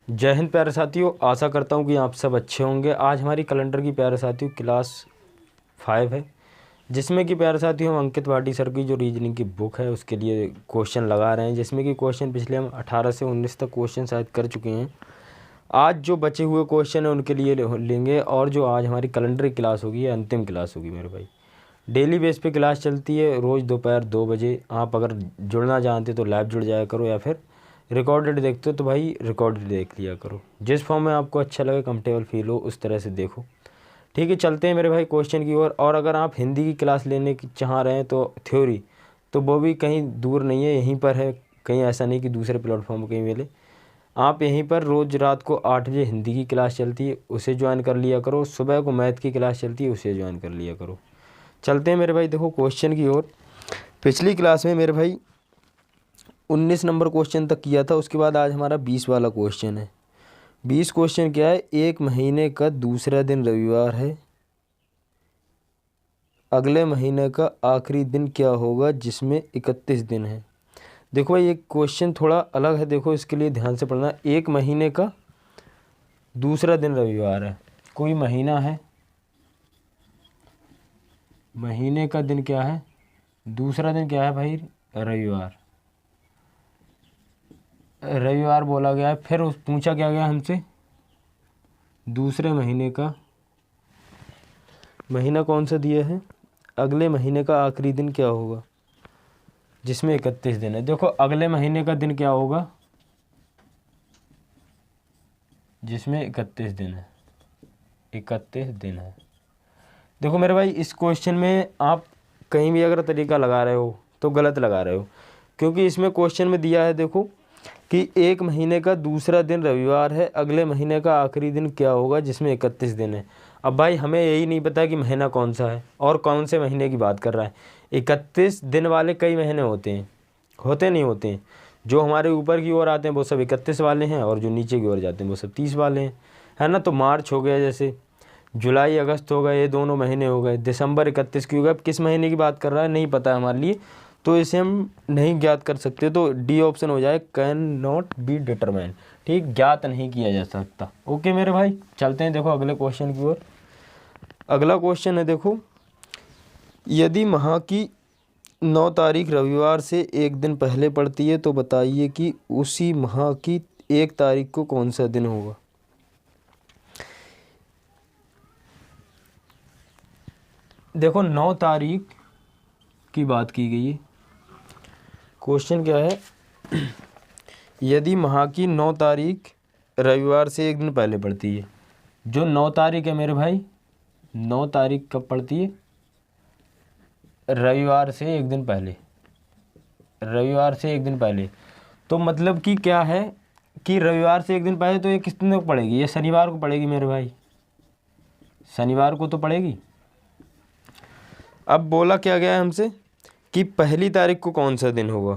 जय हिंद प्यारे साथियों, आशा करता हूँ कि आप सब अच्छे होंगे। आज हमारी कैलेंडर की प्यारे साथियों क्लास 5 है, जिसमें कि प्यारे साथियों हम अंकित भाटी सर की जो रीजनिंग की बुक है उसके लिए क्वेश्चन लगा रहे हैं, जिसमें कि क्वेश्चन पिछले हम 18 से 19 तक क्वेश्चन शायद कर चुके हैं। आज जो बचे हुए क्वेश्चन हैं उनके लिए लेंगे, और जो आज हमारी कैलेंडर की क्लास होगी, अंतिम क्लास होगी मेरे भाई। डेली बेस पे क्लास चलती है, रोज़ दोपहर 2 बजे। आप अगर जुड़ना चाहते तो लाइव जुड़ जाया करो, या फिर रिकॉर्डेड देखते हो तो भाई रिकॉर्डेड देख लिया करो। जिस फॉर्म में आपको अच्छा लगे, कंफर्टेबल फील हो, उस तरह से देखो। ठीक है, चलते हैं मेरे भाई क्वेश्चन की ओर। और अगर आप हिंदी की क्लास लेने की चाह रहे हैं तो थ्योरी, तो वो भी कहीं दूर नहीं है, यहीं पर है। कहीं ऐसा नहीं कि दूसरे प्लेटफॉर्म पर कहीं मिले। आप यहीं पर रोज़ रात को 8 बजे हिंदी की क्लास चलती है, उसे ज्वाइन कर लिया करो। सुबह को मैथ की क्लास चलती है, उसे ज्वाइन कर लिया करो। चलते हैं मेरे भाई देखो क्वेश्चन की ओर। पिछली क्लास में मेरे भाई 19 नंबर क्वेश्चन तक किया था, उसके बाद आज हमारा 20 वाला क्वेश्चन है। 20 क्वेश्चन क्या है? एक महीने का दूसरा दिन रविवार है, अगले महीने का आखिरी दिन क्या होगा जिसमें 31 दिन है। देखो भाई, ये क्वेश्चन थोड़ा अलग है, देखो इसके लिए ध्यान से पढ़ना। एक महीने का दूसरा दिन रविवार है, कोई महीना है, महीने का दिन क्या है, दूसरा दिन क्या है भाई? रविवार। रविवार बोला गया है, फिर उस पूछा क्या गया हमसे? दूसरे महीने का महीना कौन सा दिया है? अगले महीने का आखिरी दिन क्या होगा जिसमें 31 दिन है। देखो अगले महीने का दिन क्या होगा जिसमें 31 दिन है? 31 दिन है। देखो मेरे भाई, इस क्वेश्चन में आप कहीं भी अगर तरीका लगा रहे हो तो गलत लगा रहे हो, क्योंकि इसमें क्वेश्चन में दिया है देखो कि एक महीने का दूसरा दिन रविवार है, अगले महीने का आखिरी दिन क्या होगा जिसमें 31 दिन है। अब भाई हमें यही नहीं पता कि महीना कौन सा है और कौन से महीने की बात कर रहा है। 31 दिन वाले कई महीने होते हैं, होते नहीं होते हैं। जो हमारे ऊपर की ओर आते हैं वो सब 31 वाले हैं, और जो नीचे की ओर जाते हैं वो सब 30 वाले हैं, है ना। तो मार्च हो गया, जैसे जुलाई अगस्त हो गए, ये दोनों महीने हो गए। दिसंबर 31 की हो गया। अब किस महीने की बात कर रहा है नहीं पता है हमारे लिए, तो इसे हम नहीं ज्ञात कर सकते। तो डी ऑप्शन हो जाए, कैन नॉट बी डिटरमाइन। ठीक, ज्ञात नहीं किया जा सकता। ओके मेरे भाई, चलते हैं देखो अगले क्वेश्चन की ओर। अगला क्वेश्चन है देखो, यदि माह की 9 तारीख रविवार से एक दिन पहले पड़ती है तो बताइए कि उसी माह की 1 तारीख को कौन सा दिन होगा। देखो 9 तारीख की बात की गई है। क्वेश्चन क्या है? यदि माह की 9 तारीख रविवार से एक दिन पहले पड़ती है। जो 9 तारीख है मेरे भाई, 9 तारीख कब पड़ती है? रविवार से एक दिन पहले। रविवार से एक दिन पहले, तो मतलब कि क्या है कि रविवार से एक दिन पहले, तो ये किस दिन को पड़ेगी? ये शनिवार को पड़ेगी मेरे भाई, शनिवार को तो पड़ेगी। अब बोला क्या गया है हमसे कि पहली तारीख को कौन सा दिन होगा,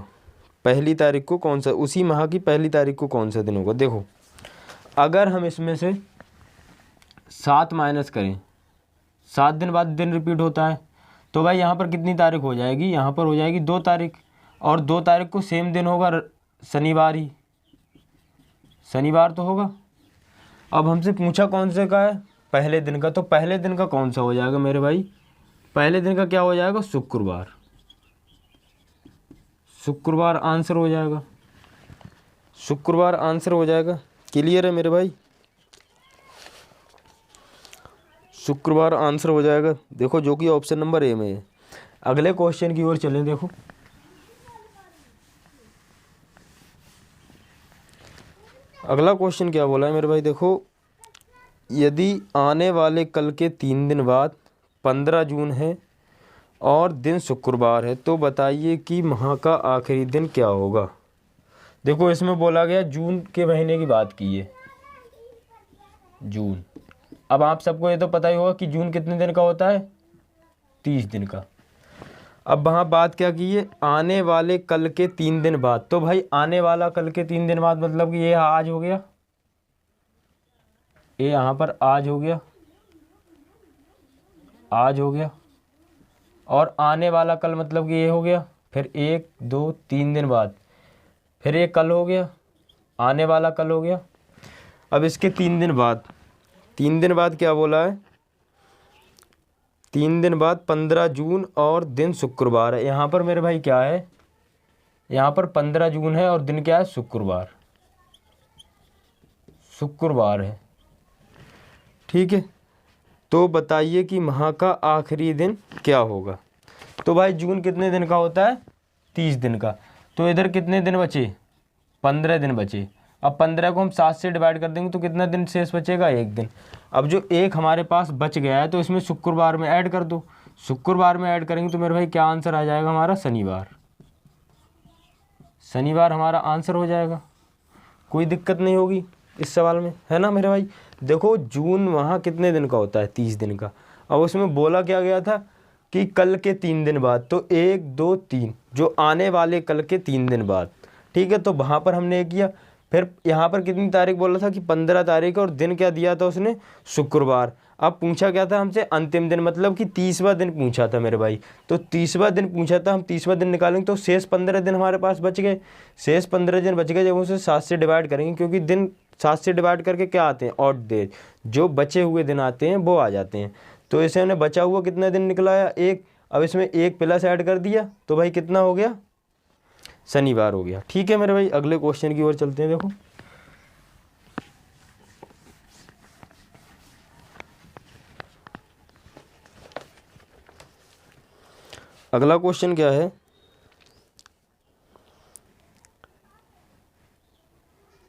पहली तारीख को कौन सा, उसी माह की पहली तारीख को कौन सा दिन होगा। देखो अगर हम इसमें से 7 माइनस करें, 7 दिन बाद दिन रिपीट होता है, तो भाई यहाँ पर कितनी तारीख हो जाएगी? यहाँ पर हो जाएगी 2 तारीख, और 2 तारीख को सेम दिन होगा शनिवार ही, शनिवार तो होगा। अब हमसे पूछा कौन से का है? पहले दिन का। तो पहले दिन का कौन सा हो जाएगा मेरे भाई? पहले दिन का क्या हो जाएगा? शुक्रवार। शुक्रवार आंसर हो जाएगा, शुक्रवार आंसर हो जाएगा। क्लियर है मेरे भाई? शुक्रवार आंसर हो जाएगा, देखो जो कि ऑप्शन नंबर ए में है। अगले क्वेश्चन की ओर चलें। देखो अगला क्वेश्चन क्या बोला है मेरे भाई, देखो यदि आने वाले कल के 3 दिन बाद 15 जून है और दिन शुक्रवार है, तो बताइए कि माह का आखिरी दिन क्या होगा। देखो इसमें बोला गया जून के महीने की बात की है, जून। अब आप सबको ये तो पता ही होगा कि जून कितने दिन का होता है? 30 दिन का। अब वहाँ बात क्या की है? आने वाले कल के 3 दिन बाद। तो भाई आने वाला कल के 3 दिन बाद मतलब कि ये आज हो गया, ये यहाँ पर आज हो गया, आज हो गया। और आने वाला कल मतलब कि ये हो गया, फिर 1 2 3 दिन बाद फिर ये कल हो गया, आने वाला कल हो गया। अब इसके 3 दिन बाद, 3 दिन बाद क्या बोला है, 3 दिन बाद 15 जून और दिन शुक्रवार है। यहाँ पर मेरे भाई क्या है, यहाँ पर 15 जून है और दिन क्या है, शुक्रवार, शुक्रवार है। ठीक है, तो बताइए कि माह का आखिरी दिन क्या होगा। तो भाई जून कितने दिन का होता है, 30 दिन का। तो इधर कितने दिन बचे, 15 दिन बचे। अब 15 को हम 7 से डिवाइड कर देंगे तो कितना दिन शेष बचेगा, 1 दिन। अब जो एक हमारे पास बच गया है तो इसमें शुक्रवार में ऐड कर दो। शुक्रवार में ऐड करेंगे तो मेरे भाई क्या आंसर आ जाएगा हमारा, शनिवार। शनिवार हमारा आंसर हो जाएगा। कोई दिक्कत नहीं होगी इस सवाल में, है ना मेरे भाई। देखो जून माह कितने दिन का होता है, 30 दिन का। अब उसमें बोला क्या गया था कि कल के 3 दिन बाद, तो 1 2 3, जो आने वाले कल के 3 दिन बाद। ठीक है, तो वहाँ पर हमने ये किया। फिर यहाँ पर कितनी तारीख बोला था कि 15 तारीख, और दिन क्या दिया था उसने, शुक्रवार। अब पूछा क्या था हमसे, अंतिम दिन, मतलब कि 30वां दिन पूछा था मेरे भाई। तो 30वां दिन पूछा था, हम 30वां दिन निकालेंगे तो शेष 15 दिन हमारे पास बच गए। शेष 15 दिन बच गए, जब उसे 7 से डिवाइड करेंगे, क्योंकि दिन 7 से डिवाइड करके क्या आते हैं, ऑड डेज, जो बचे हुए दिन आते हैं वो आ जाते हैं। तो इसे हमने बचा हुआ कितना दिन निकलाया, 1। अब इसमें 1 प्लस ऐड कर दिया तो भाई कितना हो गया, शनिवार हो गया। ठीक है मेरे भाई, अगले क्वेश्चन की ओर चलते हैं। देखो अगला क्वेश्चन क्या है,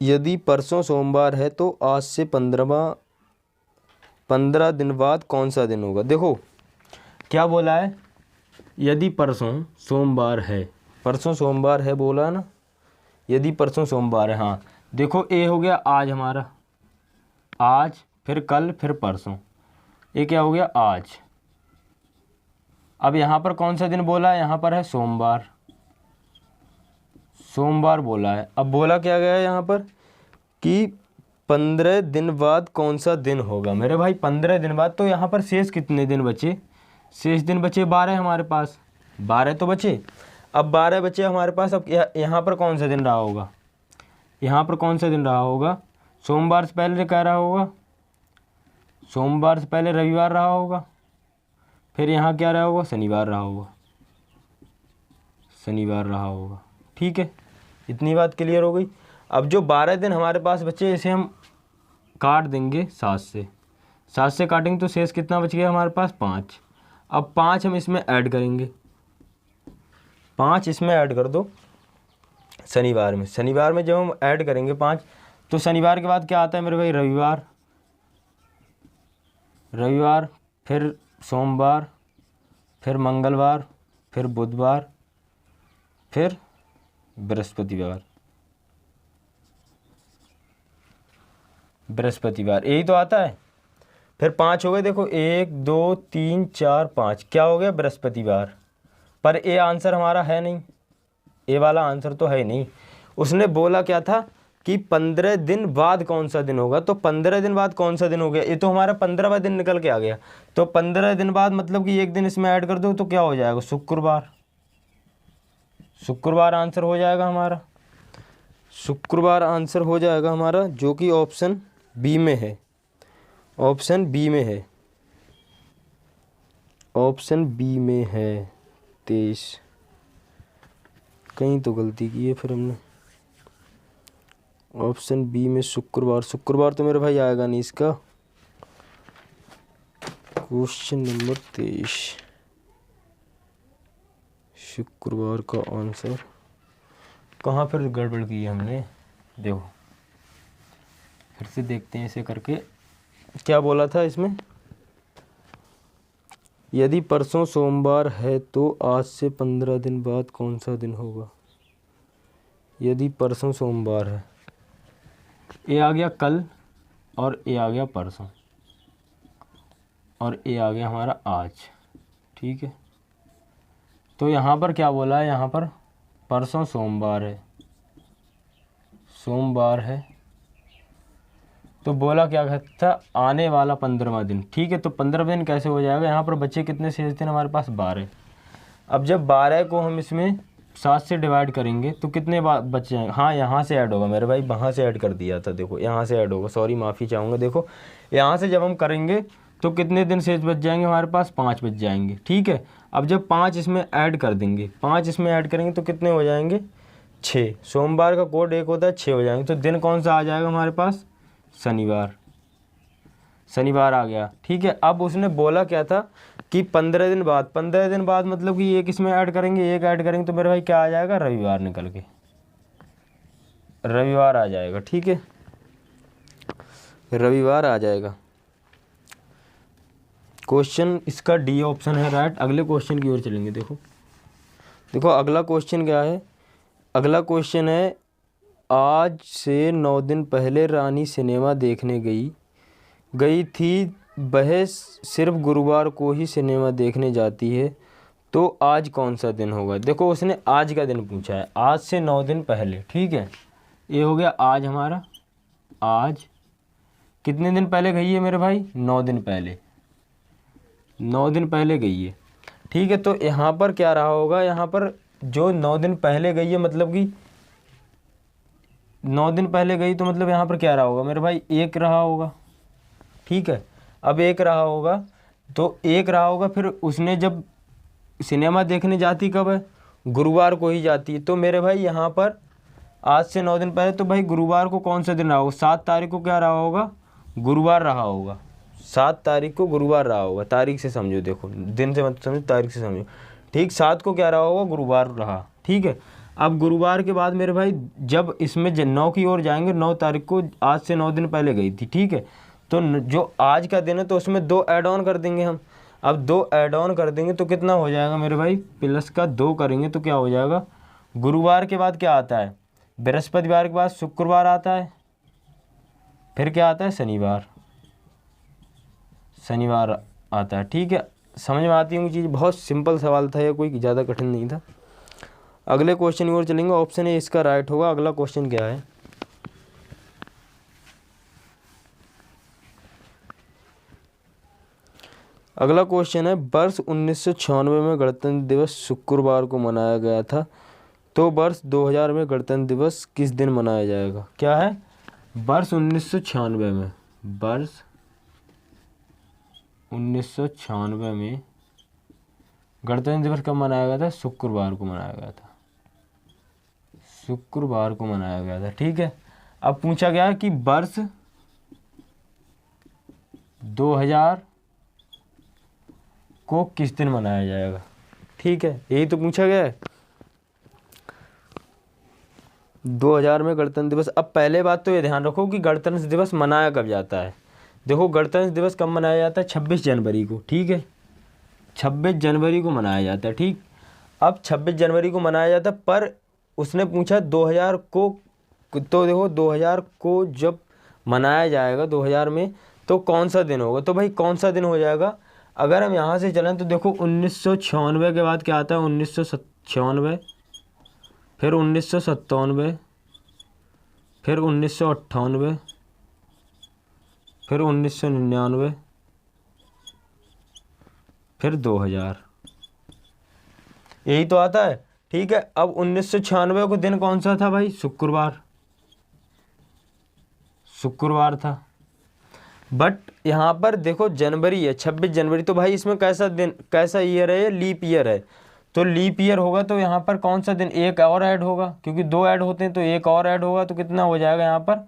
यदि परसों सोमवार है तो आज से 15 दिन बाद कौन सा दिन होगा। देखो क्या बोला है, यदि परसों सोमवार है, परसों सोमवार है बोला ना, यदि परसों सोमवार है। हाँ देखो, ए हो गया आज हमारा, आज, फिर कल, फिर परसों। ये क्या हो गया, आज। अब यहाँ पर कौन सा दिन बोला है, यहाँ पर है सोमवार, सोमवार बोला है। अब बोला क्या गया है यहाँ पर कि 15 दिन बाद कौन सा दिन होगा। मेरे भाई 15 दिन बाद, तो यहाँ पर शेष कितने दिन बचे, शेष दिन बचे 12 हमारे पास, 12 तो बचे। अब 12 बचे हमारे पास। अब यहाँ पर कौन सा दिन रहा होगा, यहाँ पर कौन सा दिन रहा होगा, सोमवार से पहले क्या रहा होगा, सोमवार से पहले रविवार रहा होगा, फिर यहाँ क्या रहा होगा, शनिवार रहा होगा, शनिवार रहा होगा। ठीक है, इतनी बात क्लियर हो गई। अब जो 12 दिन हमारे पास बचे, इसे हम काट देंगे 7 से, 7 से काटेंगे तो शेष कितना बच गया हमारे पास, 5। अब 5 हम इसमें ऐड करेंगे, 5 इसमें ऐड कर दो शनिवार में। शनिवार में जब हम ऐड करेंगे 5, तो शनिवार के बाद क्या आता है मेरे भाई, रविवार, रविवार, फिर सोमवार, फिर मंगलवार, फिर बुधवार, फिर बृहस्पतिवार, बृहस्पतिवार, यही तो आता है। फिर 5 हो गए, देखो 1 2 3 4 5, क्या हो गया, बृहस्पतिवार। पर ये आंसर हमारा है नहीं, ये वाला आंसर तो है नहीं। उसने बोला क्या था कि 15 दिन बाद कौन सा दिन होगा, तो 15 दिन बाद कौन सा दिन हो गया, ये तो हमारा 15वां दिन निकल के आ गया। तो 15 दिन बाद मतलब कि 1 दिन इसमें ऐड कर दो तो क्या हो जाएगा, शुक्रवार, शुक्रवार आंसर हो जाएगा हमारा, शुक्रवार आंसर हो जाएगा हमारा, जो कि ऑप्शन बी में है, ऑप्शन बी में है, ऑप्शन बी में है 23। कहीं तो गलती की है फिर हमने, ऑप्शन बी में शुक्रवार, शुक्रवार तो मेरे भाई आएगा नहीं इसका। क्वेश्चन नंबर 23, शुक्रवार का आंसर कहाँ फिर गड़बड़ की है हमने, देखो फिर से देखते हैं इसे करके। क्या बोला था इसमें, यदि परसों सोमवार है तो आज से 15 दिन बाद कौन सा दिन होगा। यदि परसों सोमवार है, ये आ गया कल, और ये आ गया परसों, और ये आ गया हमारा आज। ठीक है, तो यहाँ पर क्या बोला है, यहाँ पर परसों सोमवार है, सोमवार है, तो बोला क्या था, आने वाला 15वां दिन। ठीक है, तो 15वां दिन कैसे हो जाएगा, यहाँ पर बच्चे कितने शेष दिन हमारे पास, 12। अब जब 12 को हम इसमें 7 से डिवाइड करेंगे तो कितने बच जाएंगे। हाँ यहाँ से ऐड होगा मेरे भाई, वहाँ से ऐड कर दिया था, देखो यहाँ से ऐड होगा, सॉरी माफ़ी चाहूँगा। देखो यहाँ से जब हम करेंगे तो कितने दिन शेष बच जाएंगे हमारे पास, 5 बच जाएंगे। ठीक है, अब जब 5 इसमें ऐड कर देंगे, 5 इसमें ऐड करेंगे तो कितने हो जाएंगे, 6। सोमवार का कोड 1 होता है, 6 हो जाएंगे। तो दिन कौन सा आ जाएगा हमारे पास, शनिवार। शनिवार आ गया। ठीक है, अब उसने बोला क्या था कि 15 दिन बाद, 15 दिन बाद मतलब कि एक इसमें ऐड करेंगे, एक ऐड करेंगे तो मेरे भाई क्या आ जाएगा, रविवार निकल के, रविवार आ जाएगा। ठीक है, रविवार आ जाएगा। क्वेश्चन इसका डी ऑप्शन है राइट। अगले क्वेश्चन की ओर चलेंगे। देखो अगला क्वेश्चन क्या है, अगला क्वेश्चन है, आज से 9 दिन पहले रानी सिनेमा देखने गई थी, वह सिर्फ गुरुवार को ही सिनेमा देखने जाती है, तो आज कौन सा दिन होगा। देखो उसने आज का दिन पूछा है, आज से 9 दिन पहले। ठीक है, ये हो गया आज हमारा। आज कितने दिन पहले गई है मेरे भाई, 9 दिन पहले, 9 दिन पहले गई है। ठीक है, तो यहाँ पर क्या रहा होगा, यहाँ पर जो 9 दिन पहले गई है मतलब कि 9 दिन पहले गई, तो मतलब यहाँ पर क्या रहा होगा मेरे भाई, 1 रहा होगा। ठीक है, अब 1 रहा होगा तो 1 रहा होगा, फिर उसने जब सिनेमा देखने जाती कब है, गुरुवार को ही जाती है। तो मेरे भाई यहाँ पर आज से 9 दिन पहले, तो भाई गुरुवार को कौन सा दिन रहा होगा, 7 तारीख को क्या रहा होगा, गुरुवार रहा होगा। 7 तारीख को गुरुवार रहा होगा, तारीख से समझो, देखो दिन से मत समझो, तारीख से समझो। ठीक, 7 को क्या रहा होगा, गुरुवार रहा। ठीक है, अब गुरुवार के बाद मेरे भाई जब इसमें 9 की ओर जाएंगे, 9 तारीख को आज से 9 दिन पहले गई थी। ठीक है, तो जो आज का दिन है तो उसमें 2 ऐड ऑन कर देंगे हम। अब 2 ऐड ऑन कर देंगे तो कितना हो जाएगा मेरे भाई, प्लस का 2 करेंगे तो क्या हो जाएगा, गुरुवार के बाद क्या आता है, बृहस्पतिवार के बाद शुक्रवार आता है, फिर क्या आता है, शनिवार, शनिवार आता है। ठीक है, समझ में आती होंगी चीज़, बहुत सिंपल सवाल था, ये कोई ज़्यादा कठिन नहीं था। अगले क्वेश्चन की ओर चलेंगे, ऑप्शन ए इसका राइट होगा। अगला क्वेश्चन क्या है, अगला क्वेश्चन है, वर्ष 1996 में गणतंत्र दिवस शुक्रवार को मनाया गया था, तो वर्ष 2000 में गणतंत्र दिवस किस दिन मनाया जाएगा। क्या है, वर्ष 1996 में, वर्ष 1996 में गणतंत्र दिवस कब मनाया गया था, शुक्रवार को मनाया गया था, शुक्रवार को मनाया गया था। ठीक है, अब पूछा गया कि वर्ष 2000 को किस दिन मनाया जाएगा। ठीक है, यही तो पूछा गया है, 2000 में गणतंत्र दिवस। अब पहले बात तो ये ध्यान रखो कि गणतंत्र दिवस मनाया कब जाता है। देखो गणतंत्र दिवस कब मनाया जाता है, 26 जनवरी को। ठीक है, 26 जनवरी को मनाया जाता है। ठीक, अब 26 जनवरी को मनाया जाता है, पर उसने पूछा 2000 को, तो देखो 2000 को जब मनाया जाएगा 2000 में, तो कौन सा दिन होगा। तो भाई कौन सा दिन हो जाएगा, अगर हम यहाँ से चलें तो देखो 1996 के बाद क्या आता है, 1997, फिर 1997, फिर 1998, फिर 1999, फिर 2000, यही तो आता है। ठीक है, अब 1996 को दिन कौन सा था भाई, शुक्रवार, शुक्रवार था। बट यहाँ पर देखो जनवरी है, 26 जनवरी, तो भाई इसमें कैसा दिन, कैसा ईयर है, ये लीप ईयर है, तो लीप ईयर होगा तो यहाँ पर कौन सा दिन, एक और ऐड होगा, क्योंकि 2 ऐड होते हैं तो एक और ऐड होगा, तो कितना हो जाएगा यहाँ पर,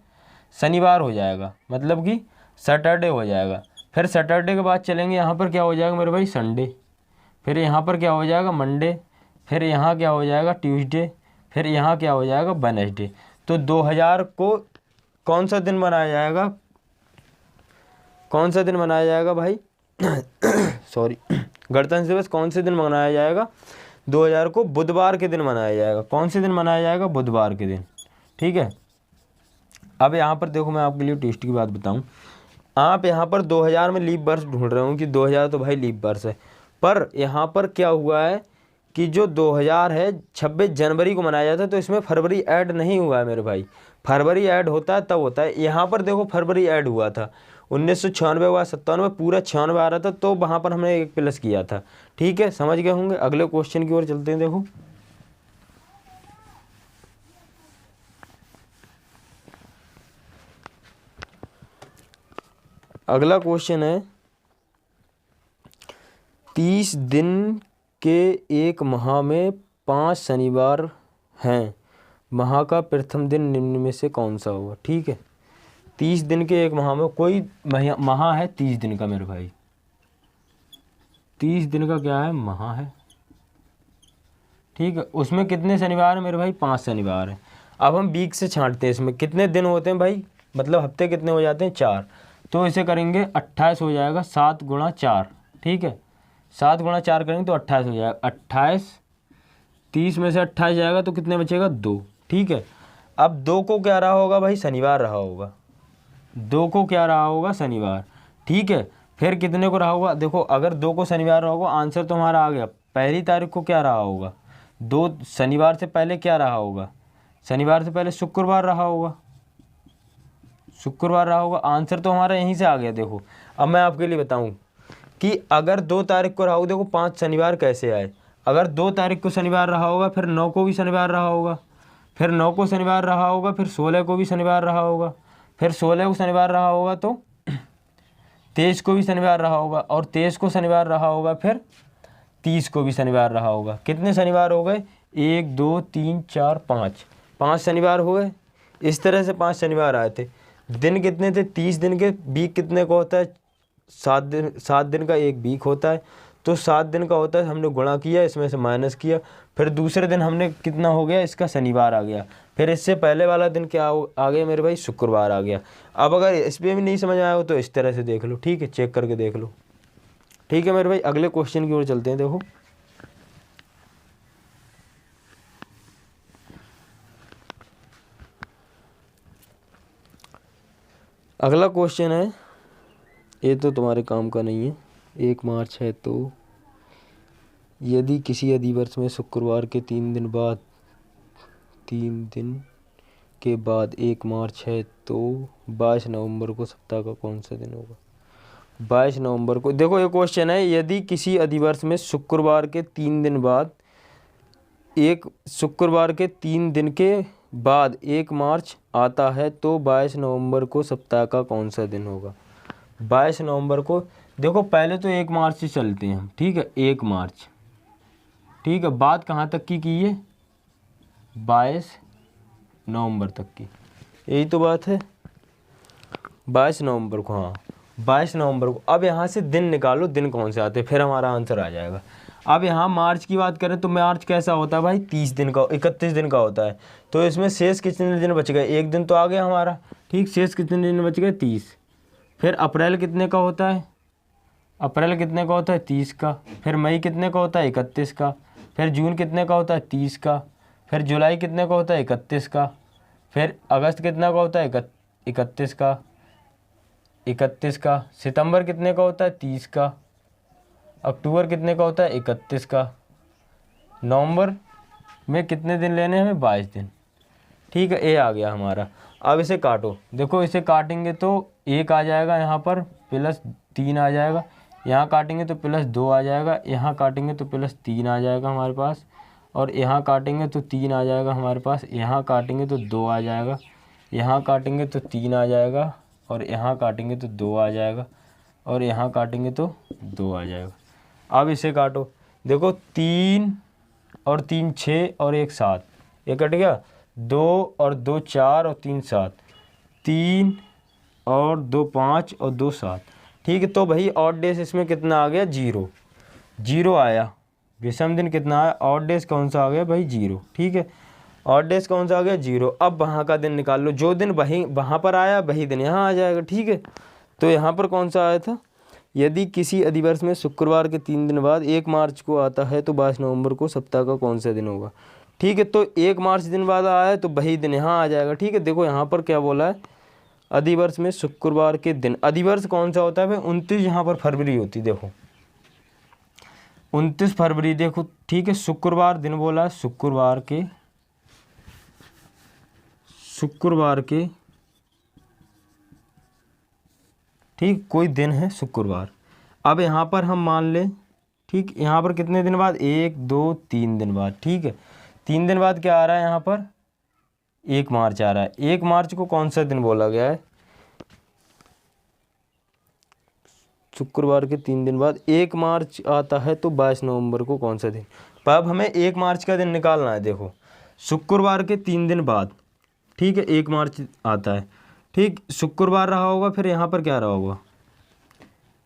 शनिवार हो जाएगा, मतलब कि सैटरडे हो जाएगा। फिर सैटरडे के बाद चलेंगे, यहाँ पर क्या हो जाएगा मेरे भाई, संडे, फिर यहाँ पर क्या हो जाएगा, मंडे, फिर यहाँ क्या हो जाएगा, ट्यूसडे, फिर यहाँ क्या हो जाएगा, वेडनेसडे। तो 2000 को कौन सा दिन मनाया जाएगा, कौन सा दिन मनाया जाएगा भाई सॉरी गणतंत्र दिवस कौन से दिन मनाया जाएगा, 2000 को बुधवार के दिन मनाया जाएगा। कौन से दिन मनाया जाएगा, बुधवार के दिन। ठीक है, अब यहाँ पर देखो मैं आपके लिए ट्विस्ट की बात बताऊँ, आप यहाँ पर 2000 में लीप वर्ष ढूंढ रहे हो कि 2000 तो भाई लीप वर्ष है, पर यहाँ पर क्या हुआ है कि जो 2000 है 26 जनवरी को मनाया जाता है, तो इसमें फरवरी ऐड नहीं हुआ है मेरे भाई। फरवरी ऐड होता है तब होता है, यहाँ पर देखो फरवरी ऐड हुआ था, 1996 हुआ, 97 पूरा 96 आ रहा था, तो वहाँ पर हमने 1 प्लस किया था। ठीक है, समझ गए होंगे। अगले क्वेश्चन की ओर चलते हैं। देखो अगला क्वेश्चन है 30 दिन के एक माह में 5 शनिवार हैं, माह का प्रथम दिन निम्न में से कौन सा होगा। ठीक है, 30 दिन के एक माह में कोई माह है 30 दिन का मेरे भाई, 30 दिन का क्या है माह है। ठीक है, उसमें कितने शनिवार हैं मेरे भाई, 5 शनिवार हैं। अब हम वीक से छांटते हैं, इसमें कितने दिन होते हैं भाई, मतलब हफ्ते कितने हो जाते हैं 4। तो इसे करेंगे 28 हो जाएगा, 7 गुणा 4। ठीक है, 7 गुणा 4 करेंगे तो 28 हो जाएगा। 28, 30 में से 28 जाएगा तो कितने बचेगा 2। ठीक है, अब 2 को क्या रहा होगा भाई, शनिवार रहा होगा। 2 को क्या रहा होगा, शनिवार। ठीक है, फिर कितने को रहा होगा, देखो अगर 2 को शनिवार रहा होगा, आंसर तो हमारा आ गया। पहली तारीख को क्या रहा होगा, 2 शनिवार से पहले क्या रहा होगा, शनिवार से पहले शुक्रवार रहा होगा, शुक्रवार रहा होगा। आंसर तो हमारा यहीं से आ गया। देखो अब मैं आपके लिए बताऊं कि अगर 2 तारीख को रहा होगा, देखो 5 शनिवार कैसे आए। अगर 2 तारीख को शनिवार रहा होगा, फिर 9 को भी शनिवार रहा होगा, फिर 9 को शनिवार रहा होगा, फिर 16 को भी शनिवार रहा होगा, फिर 16 को शनिवार रहा होगा तो 23 को भी शनिवार रहा होगा, और 23 को शनिवार रहा होगा, फिर 30 को भी शनिवार रहा होगा। कितने शनिवार हो गए, 1 2 3 4 5, 5 शनिवार हो गए। इस तरह से 5 शनिवार आए थे। दिन कितने थे, 30 दिन के। वीक कितने का होता है, 7 दिन, 7 दिन का एक वीक होता है। तो 7 दिन का होता है, हमने गुणा किया, इसमें से माइनस किया, फिर दूसरे दिन हमने कितना हो गया, इसका शनिवार आ गया। फिर इससे पहले वाला दिन क्या आ गया मेरे भाई, शुक्रवार आ गया। अब अगर इस पर भी नहीं समझ आया हो तो इस तरह से देख लो। ठीक है, चेक करके देख लो। ठीक है मेरे भाई, अगले क्वेश्चन की ओर चलते हैं। देखो अगला क्वेश्चन है, ये तो तुम्हारे काम का नहीं है। 1 मार्च है तो यदि किसी अधिवर्ष में शुक्रवार के 3 दिन के बाद 1 मार्च है तो 22 नवंबर को सप्ताह का कौन सा दिन होगा। 22 नवंबर को, देखो ये क्वेश्चन है, यदि किसी अधिवर्ष में शुक्रवार के 3 दिन बाद शुक्रवार के 3 दिन के बाद 1 मार्च आता है तो 22 नवंबर को सप्ताह का कौन सा दिन होगा। 22 नवंबर को, देखो पहले तो 1 मार्च से चलते हैं हम। ठीक है, 1 मार्च। ठीक है, बात कहाँ तक की है, 22 नवंबर तक की, यही तो बात है। 22 नवंबर को, हाँ 22 नवंबर को। अब यहाँ से दिन निकालो, दिन कौन से आते हैं, फिर हमारा आंसर आ जाएगा। अब यहाँ मार्च की बात करें तो मार्च कैसा होता है भाई, 30 दिन का, 31 दिन का होता है। तो इसमें शेष कितने दिन बच गए, एक दिन तो आ गया हमारा। ठीक, शेष कितने दिन बच गए, 30। फिर अप्रैल कितने का होता है, अप्रैल कितने का होता है, 30 का। फिर मई कितने का होता है, 31 का। फिर जून कितने का होता है, 30 का। फिर जुलाई कितने का होता है, 31 का। फिर अगस्त कितना का होता है, 31 का, 31 का। सितंबर कितने का होता है, 30 का। अक्टूबर कितने का होता है, 31 का। नवंबर में कितने दिन लेने हैं हमें, 22 दिन। ठीक है, ये आ गया हमारा। अब इसे काटो, देखो इसे काटेंगे तो 1 आ जाएगा यहाँ पर, प्लस 3 आ जाएगा। यहाँ काटेंगे तो प्लस 2 आ जाएगा, यहाँ काटेंगे तो प्लस 3 आ जाएगा हमारे पास, और यहाँ काटेंगे तो 3 आ जाएगा हमारे पास। यहाँ काटेंगे तो 2 आ जाएगा, यहाँ काटेंगे तो 3 आ जाएगा, और यहाँ काटेंगे तो 2 आ जाएगा, और यहाँ काटेंगे तो 2 आ जाएगा। अब इसे काटो, देखो 3 और 3 6 और 1 7, ये कट गया। 2 और 2 4 और 3 7, 3 और 2 5 और 2 7। ठीक है, तो भाई ऑड डेज इसमें कितना आ गया, 0, 0 आया। विषम दिन कितना आया, ऑड डेज कौन सा आ गया भाई, 0। ठीक है, ऑड डेज कौन सा आ गया, 0। अब वहाँ का दिन निकाल लो, जो दिन वहीं वहाँ पर आया वही दिन यहाँ आ जाएगा। ठीक है, तो यहाँ पर कौन सा आया था, यदि किसी अधिवर्ष में शुक्रवार के 3 दिन बाद 1 मार्च को आता है तो 22 नवंबर को सप्ताह का कौन सा दिन होगा। ठीक है, तो 1 मार्च दिन बाद आया है तो वही दिन यहाँ आ जाएगा। ठीक है, देखो यहाँ पर क्या बोला है, अधिवर्ष में शुक्रवार के दिन। अधिवर्ष कौन सा होता है भाई, 29 यहाँ पर फरवरी होती, देखो 29 फरवरी, देखो। ठीक है, शुक्रवार दिन बोला है, शुक्रवार के ठीक कोई दिन है शुक्रवार। अब यहाँ पर हम मान लें, ठीक यहाँ पर कितने दिन बाद, 1 2 3 दिन बाद। ठीक है, 3 दिन बाद क्या आ रहा है यहाँ पर, 1 मार्च आ रहा है। 1 मार्च को कौन सा दिन बोला गया है, शुक्रवार के 3 दिन बाद 1 मार्च आता है तो 22 नवंबर को कौन सा दिन। पर अब हमें 1 मार्च का दिन निकालना है। देखो शुक्रवार के 3 दिन बाद, ठीक है, 1 मार्च आता है, ठीक, शुक्रवार रहा होगा, फिर यहाँ पर क्या रहा होगा,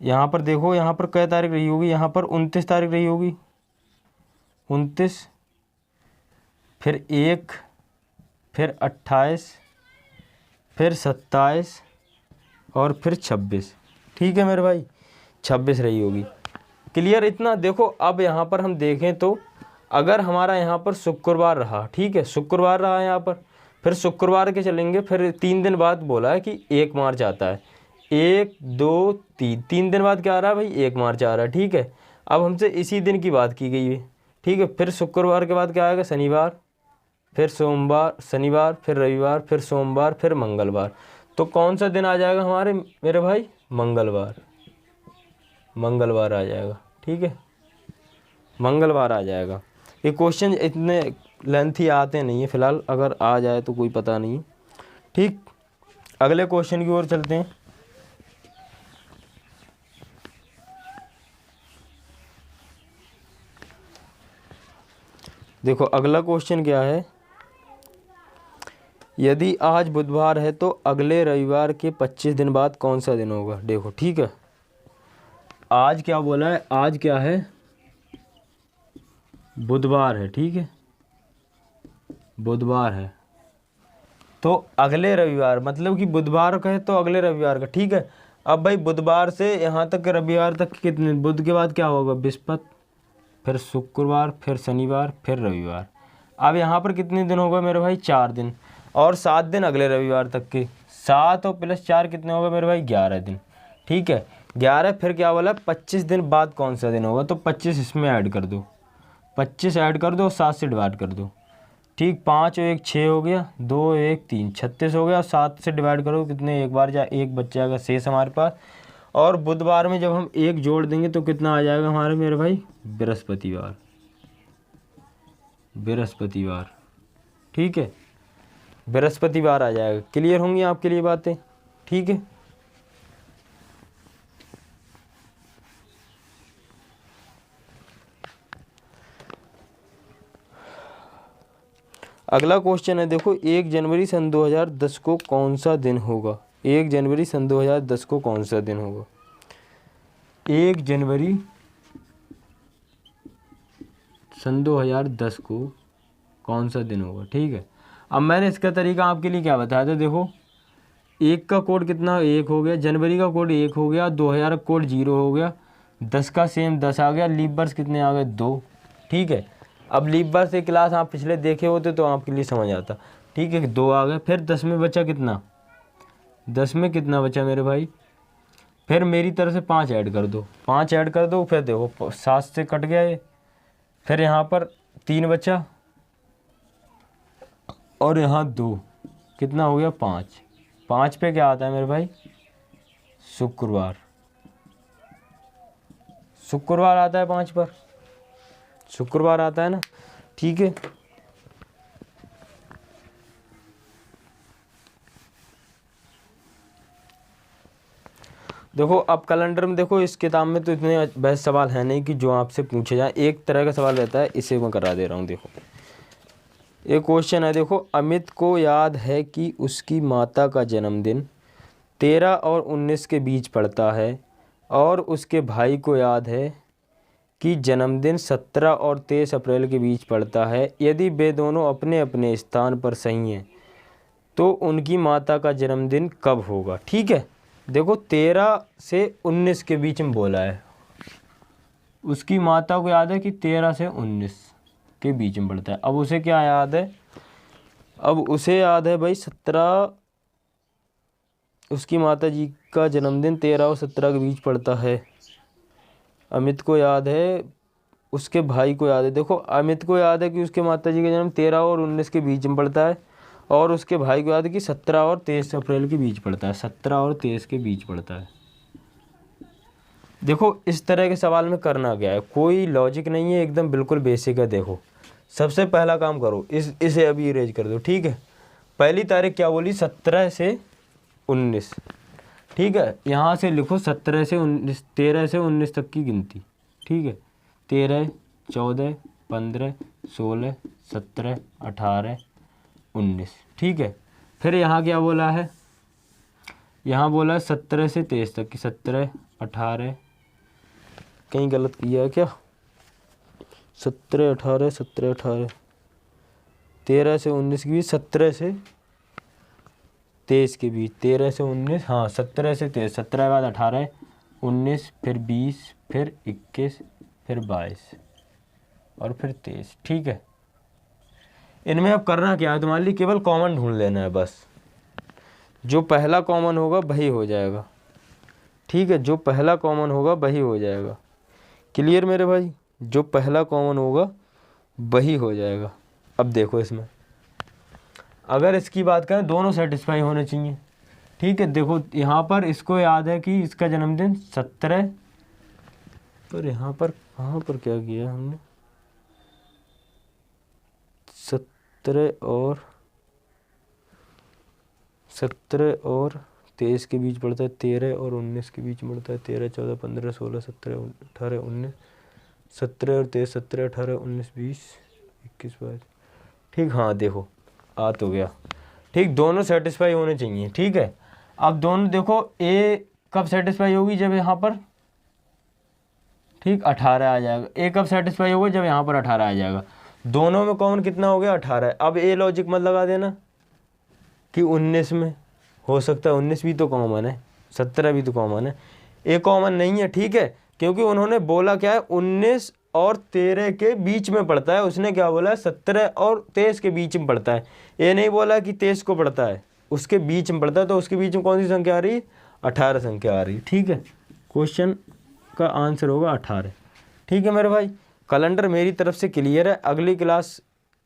यहाँ पर देखो, यहाँ पर क्या तारीख रही होगी, यहाँ पर 29 तारीख रही होगी, 29, फिर 1, फिर 28, फिर 27 और फिर 26, ठीक है मेरे भाई, 26 रही होगी। क्लियर इतना। देखो अब यहाँ पर हम देखें तो अगर हमारा यहाँ पर शुक्रवार रहा, ठीक है, शुक्रवार रहा यहाँ पर, फिर शुक्रवार के चलेंगे, फिर 3 दिन बाद बोला है कि 1 मार्च आता है, 1 2 3, 3 दिन बाद क्या आ रहा है भाई, 1 मार्च आ रहा है, ठीक है। अब हमसे इसी दिन की बात की गई है, ठीक है। फिर शुक्रवार के बाद क्या आएगा, शनिवार, फिर सोमवार, शनिवार, फिर रविवार, फिर सोमवार, फिर मंगलवार। तो कौन सा दिन आ जाएगा हमारे मेरे भाई, मंगलवार, मंगलवार आ जाएगा, ठीक है, मंगलवार आ जाएगा। ये क्वेश्चन इतने लेंथी आते नहीं है फिलहाल, अगर आ जाए तो कोई पता नहीं, ठीक। अगले क्वेश्चन की ओर चलते हैं। देखो अगला क्वेश्चन क्या है, यदि आज बुधवार है तो अगले रविवार के 25 दिन बाद कौन सा दिन होगा। देखो ठीक है, आज क्या बोला है, आज क्या है, बुधवार है, ठीक है, बुधवार है, तो अगले रविवार, मतलब कि बुधवार का है तो अगले रविवार का, ठीक है। अब भाई बुधवार से यहाँ तक रविवार तक कितने, बुध के बाद क्या होगा, बृहस्पति, फिर शुक्रवार, फिर शनिवार, फिर रविवार। अब यहाँ पर कितने दिन होगा मेरे भाई, 4 दिन, और 7 दिन अगले रविवार तक के, 7 और प्लस 4 कितने होगा मेरे भाई, 11 दिन, ठीक है, 11। फिर क्या बोला, 25 दिन बाद कौन सा दिन होगा, तो 25 इसमें ऐड कर दो, 25 ऐड कर दो, 7 से डिवाइड कर दो, ठीक, 5 और 1 6 हो गया, 2 1 3 36 हो गया, 7 से डिवाइड करो कितने, एक बार जा एक बच जाएगा शेष हमारे पास। और बुधवार में जब हम 1 जोड़ देंगे तो कितना आ जाएगा हमारे मेरे भाई, बृहस्पतिवार, बृहस्पतिवार, ठीक है, बृहस्पतिवार आ जाएगा। क्लियर होंगी आपके लिए बातें, ठीक है। अगला क्वेश्चन है, देखो 1 जनवरी सन 2010 को कौन सा दिन होगा। 1 जनवरी सन 2010 को कौन सा दिन होगा, 1 जनवरी सन 2010 को कौन सा दिन होगा, ठीक है। अब मैंने इसका तरीका आपके लिए क्या बताया था, देखो 1 का कोड कितना, 1 हो गया, जनवरी का कोड 1 हो गया, 2000 का कोड 0 हो गया, 10 का सेम 10 आ गया, लीप वर्ष कितने आ गए, 2, ठीक है। अब लीप वर्ष से क्लास आप पिछले देखे होते तो आपके लिए समझ आता, ठीक है, 2 आ गए। फिर 10 में बचा कितना, 10 में कितना बचा मेरे भाई, फिर मेरी तरफ से 5 ऐड कर दो, 5 ऐड कर दो, फिर देखो 7 से कट गया ये, फिर यहाँ पर 3 बचा और यहाँ 2, कितना हो गया, 5, 5 पे क्या आता है मेरे भाई, शुक्रवार, शुक्रवार आता है 5 पर, शुक्रवार आता है ना, ठीक है। देखो अब कैलेंडर में देखो, इस किताब में तो इतने बेस्ट सवाल है नहीं कि जो आपसे पूछे जाए, एक तरह का सवाल रहता है, इसे मैं करा दे रहा हूँ। देखो एक क्वेश्चन है, देखो अमित को याद है कि उसकी माता का जन्मदिन 13 और 19 के बीच पड़ता है, और उसके भाई को याद है कि जन्मदिन 17 और 23 अप्रैल के बीच पड़ता है। यदि वे दोनों अपने अपने स्थान पर सही हैं तो उनकी माता का जन्मदिन कब होगा, ठीक है। देखो 13 से 19 के बीच में बोला है, उसकी माता को याद है कि 13 से 19 के बीच में पड़ता है। अब उसे क्या याद है, अब उसे याद है भाई 17, उसकी माता जी का जन्मदिन 13 और 17 के बीच पड़ता है। अमित को याद है, उसके भाई को याद है, देखो अमित को याद है कि उसके माता जी का जन्म 13 और 19 के बीच में पड़ता है, और उसके भाई को याद है कि 17 और 23 अप्रैल के बीच पड़ता है, 17 और 23 के बीच पड़ता है। देखो इस तरह के सवाल में करना क्या है, कोई लॉजिक नहीं है, एकदम बिल्कुल बेसिक है। देखो सबसे पहला काम करो, इसे अभी इरेज कर दो, ठीक है। पहली तारीख क्या बोली, 17 से 19, ठीक है, यहाँ से लिखो 17 से 19, 13 से 19 तक की गिनती। ठीक है, 13, 14, 15, 16, 17, 18, 19। ठीक है, फिर यहाँ क्या बोला है, यहाँ बोला है 17 से 23 तक की, 17, 18, कहीं गलत किया है क्या, 17, 18, 17, 18, 13 से 19 के बीच, 17 से 23 के बीच, 13 से 19, हाँ 17 से 23, 17 के बाद 18, 19, फिर 20, फिर 21, फिर 22 और फिर 23। ठीक है, इनमें अब करना क्या है, तुम्हारे लिए केवल कॉमन ढूंढ लेना है बस। जो पहला कॉमन होगा वही हो जाएगा। ठीक है, जो पहला कॉमन होगा वही हो जाएगा। क्लियर मेरे भाई, जो पहला कॉमन होगा वही हो जाएगा। अब देखो इसमें अगर इसकी बात करें, दोनों सेटिस्फाई होने चाहिए। ठीक है, देखो यहाँ पर इसको याद है कि इसका जन्मदिन 17, पर यहाँ पर कहाँ पर क्या किया हमने, 17 और 23 के बीच पड़ता है, 13 और 19 के बीच पड़ता है, 13, 14, 15, 16, 17, 18, 19, 17 और 23, 17, 18, 19, 20, 21, 22। ठीक, हाँ देखो आ तो गया। ठीक, दोनों सेटिस्फाई होने चाहिए। ठीक है, अब दोनों देखो, ए कब सेटिस्फाई होगी, जब यहाँ पर ठीक 18 आ जाएगा। ए कब सेटिस्फाई होगा, जब यहाँ पर 18 आ जाएगा। दोनों में कॉमन कितना हो गया, 18। अब ए लॉजिक मत लगा देना कि 19 में हो सकता है, 19 भी तो कॉमन है, 17 भी तो कॉमन है। ए कॉमन नहीं है। ठीक है, क्योंकि उन्होंने बोला क्या है, 19 और 13 के बीच में पड़ता है। उसने क्या बोला है, 17 और 23 के बीच में पड़ता है। ये नहीं बोला कि 23 को पड़ता है, उसके बीच में पड़ता है। तो उसके बीच में कौन सी संख्या आ रही है, 18 संख्या आ रही है। ठीक है, क्वेश्चन का आंसर होगा 18। ठीक है मेरे भाई, कैलेंडर मेरी तरफ से क्लियर है। अगली क्लास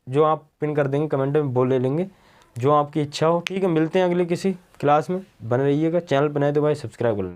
जो आप पिन कर देंगे कमेंट में वो ले लेंगे, जो आपकी इच्छा हो। ठीक है, मिलते हैं अगली किसी क्लास में। बने रहिएगा, चैनल बनाए तो भाई सब्सक्राइब कर लें।